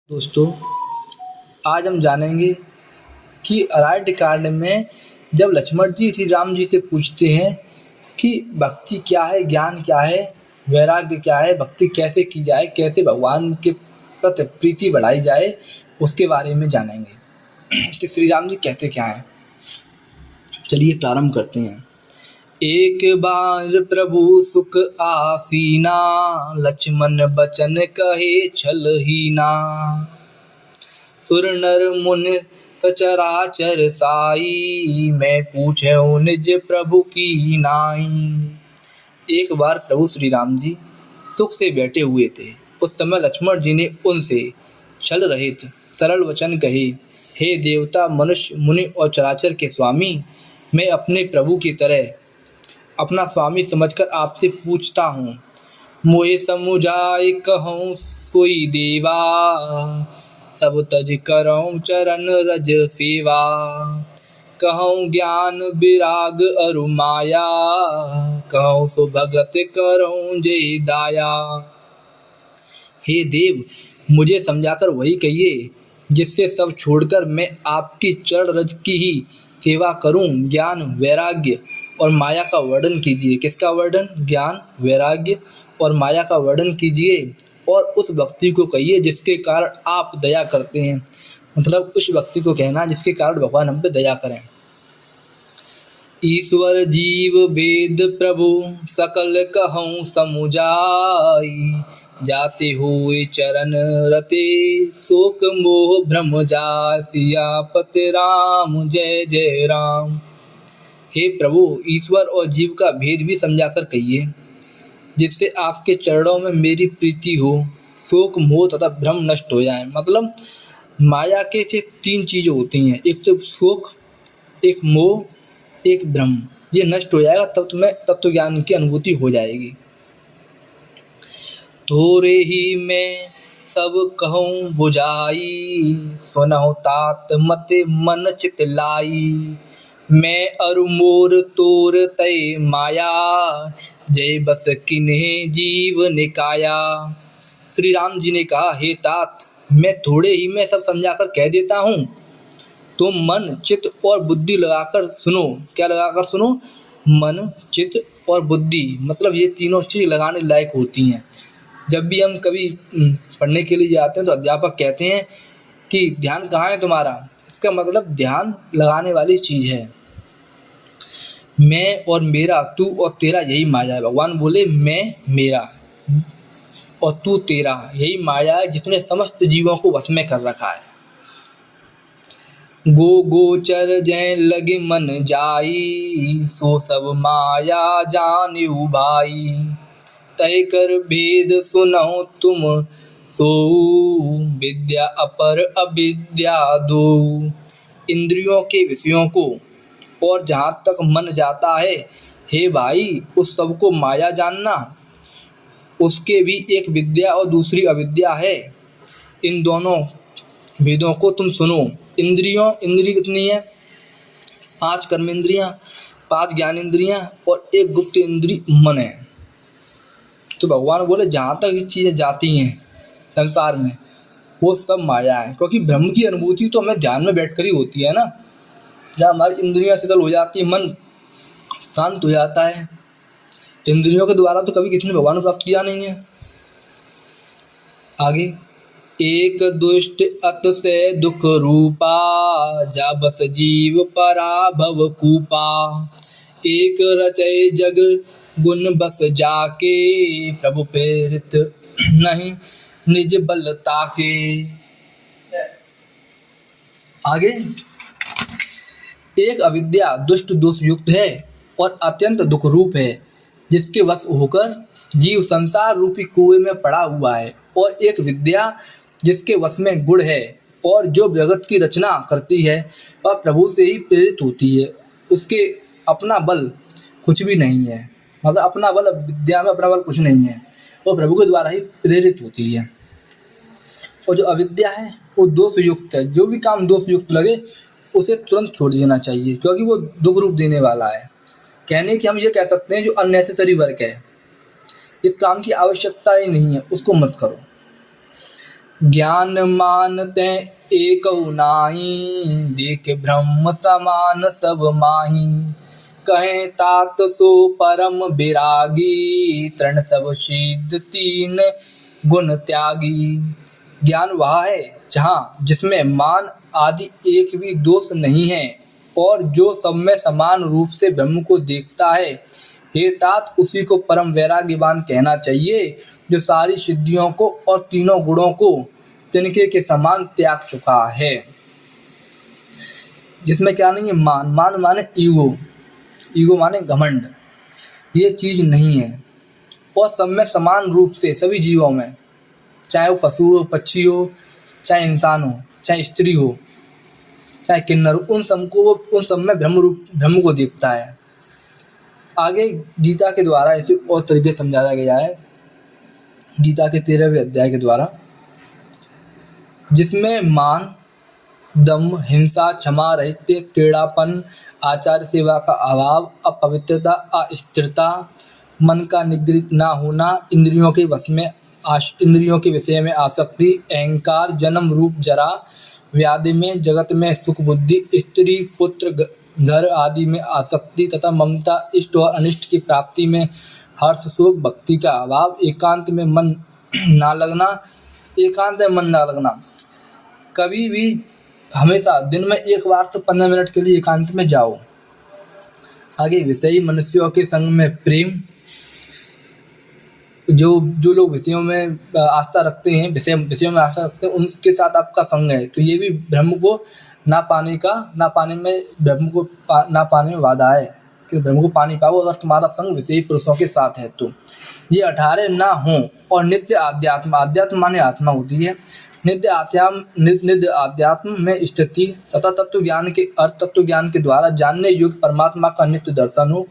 दोस्तों, आज हम जानेंगे कि अरण्यकांड में जब लक्ष्मण जी श्री राम जी से पूछते हैं कि भक्ति क्या है, ज्ञान क्या है, वैराग्य क्या है, भक्ति कैसे की जाए, कैसे भगवान के प्रति प्रीति बढ़ाई जाए, उसके बारे में जानेंगे कि श्री राम जी कहते क्या हैं। चलिए प्रारंभ करते हैं। एक बार प्रभु सुख आसीना, लक्ष्मण बचन कहे छलहीना। सुर नर मुनि सचराचर साई, मैं पूछे निज प्रभु की नाई। एक बार प्रभु श्री राम जी सुख से बैठे हुए थे। उस समय लक्ष्मण जी ने उनसे छल रहित सरल वचन कहे, हे देवता, मनुष्य, मुनि और चराचर के स्वामी, मैं अपने प्रभु की तरह अपना स्वामी समझकर आपसे पूछता हूँ। मोहे समुझाय कहूँ सोई देवा, सब तज करऊँ चरण रज सेवा। कहूँ ज्ञान विराग अरु माया, कहूँ सो भगत करऊँ जय दाया। हे देव, मुझे समझाकर वही कहिए जिससे सब छोड़कर मैं आपकी चरण रज की ही सेवा करूं। ज्ञान, वैराग्य और माया का वर्णन कीजिए। किसका वर्णन? ज्ञान, वैराग्य और माया का वर्णन कीजिए और उस भक्ति को कहिए जिसके कारण आप दया करते हैं। मतलब उस भक्ति को कहना जिसके कारण भगवान हम पे दया करें। ईश्वर जीव भेद प्रभु, सकल कहूँ समुझाई। जाते हुए चरण रते, शोक मोह भ्रम जाय। सियापति राम जय जय राम। हे प्रभु, ईश्वर और जीव का भेद भी समझाकर कहिए जिससे आपके चरणों में मेरी प्रीति हो, शोक मोह तथा भ्रम नष्ट हो जाए। मतलब माया के से तीन चीजें होती हैं, एक तो शोक, एक मोह, एक भ्रम। ये नष्ट हो जाएगा तब तुम्हें तत्व ज्ञान की अनुभूति हो जाएगी। थोरे ही मैं सब कहूँ बुझाई, सुनहु तात मत मन चित लाई। मैं अरु मोर तोर तय माया, जय बस किन्हे जीव निकाया। श्री राम जी ने कहा, हे तात, मैं थोड़े ही में सब समझाकर कह देता हूँ, तुम मन, चित्त और बुद्धि लगाकर सुनो। क्या लगाकर सुनो? मन, चित्त और बुद्धि। मतलब ये तीनों चीज लगाने लायक होती हैं। जब भी हम कभी पढ़ने के लिए जाते हैं तो अध्यापक कहते हैं कि ध्यान कहाँ है तुम्हारा। इसका मतलब ध्यान लगाने वाली चीज है। मैं और मेरा, तू और तेरा, यही माया है। भगवान बोले मैं मेरा और तू तेरा, यही माया है जिसने समस्त जीवों को वश में कर रखा है। गो गोचर जय लगे मन जाई, सो सब माया जानिउ भाई। तय कर भेद सुनौ तुम सो, विद्या अपर अविद्या दो। इंद्रियों के विषयों को और जहाँ तक मन जाता है, हे भाई, उस सब को माया जानना। उसके भी एक विद्या और दूसरी अविद्या है। इन दोनों भेदों को तुम सुनो। इंद्री कितनी है? 5 कर्मेंद्रियां, 5 ज्ञानेंद्रियां और एक गुप्त इंद्री मन है। तो भगवान बोले जहाँ तक ये चीज़ें जाती हैं संसार में, वो सब माया है। क्योंकि ब्रह्म की अनुभूति तो हमें ध्यान में बैठकर ही होती है ना, जहाँ हमारी इंद्रियां शिथिल हो जाती है, मन शांत हो जाता है। इंद्रियों के द्वारा तो कभी किसी ने भगवान को प्राप्त किया नहीं है। आगे, एक दुष्ट अत से दुख रूपा, जा बस जीव पराभव कूपा। एक रचय जग गुण बस जाके, प्रभु प्रेरित नहीं निज बल ताके। आगे, एक अविद्या दुष्ट दोष युक्त है और अत्यंत दुख रूप है, जिसके वश होकर जीव संसार रूपी कुएं में पड़ा हुआ है। और एक विद्या जिसके वश में गुण है और जो जगत की रचना करती है वह प्रभु से ही प्रेरित होती है। उसके अपना बल कुछ भी नहीं है। मतलब अपना बल, विद्या में अपना बल कुछ नहीं है, वो प्रभु के द्वारा ही प्रेरित होती है। और जो अविद्या है वो दोष युक्त है। जो भी काम दोष युक्त लगे उसे तुरंत छोड़ देना चाहिए, क्योंकि वो दुख रूप देने वाला है। कहने की हम ये कह सकते हैं जो अननेसेसरी वर्क है, इस काम की आवश्यकता ही नहीं है, उसको मत करो। ज्ञान मानते एकउ नाहीं, देख ब्रह्म समान सब माहीं। कहें तात सो परम विरागी, तृण सब सिद्ध तीन गुण त्यागी। ज्ञान वह है जहाँ जिसमें मान आदि एक भी दोष नहीं है, और जो सब में समान रूप से ब्रह्म को देखता है। हे तात, उसी को परम वैराग्यवान कहना चाहिए, जो सारी सिद्धियों को और तीनों गुणों को तिनके के समान त्याग चुका है। जिसमें क्या नहीं है, मान मान माने ईगो, ईगो माने घमंड, ये चीज नहीं है। और सब में समान रूप से सभी जीवों में, चाहे वो पशु हो, पक्षी हो, चाहे इंसान हो, चाहे स्त्री हो, चाहे किन्नर हो, उन सब में ब्रह्म को देखता है। आगे गीता के द्वारा इसे और तरीके से समझाया गया है, गीता के 13वें अध्याय के द्वारा, जिसमें मान, दम, हिंसा, क्षमा रहित्य, टेढ़ापन, आचार सेवा का अभाव, अपवित्रता, अस्थिरता, मन का निग्रहित ना होना, इंद्रियों के विषय में आसक्ति, अहंकार, जन्म रूप जरा, व्याधि में, जगत में सुख बुद्धि, स्त्री पुत्र घर आदि में आसक्ति तथा ममता, इष्ट और अनिष्ट की प्राप्ति में हर्ष शोक, भक्ति का अभाव, एकांत में मन ना लगना। कभी भी हमेशा दिन में एक बार तो 15 मिनट के लिए एकांत में जाओ। आगे विषयी मनुष्यों के संग में प्रेम, जो लोग विषयों में आस्था रखते हैं, विषयों में आस्था रखते हैं, उनके साथ आपका संग है, तो ये भी ब्रह्म को ना पाने में वादा है कि ब्रह्म को पा नहीं पाओ अगर तुम्हारा संग विषयी पुरुषों के साथ है तो। ये 18 ना हो। और नित्य आध्यात्म माने आत्मा होती है। नित्य आध्यात्म में स्थिति तथा तत्व ज्ञान के द्वारा जानने योग्य परमात्मा का नित्य दर्शन हो।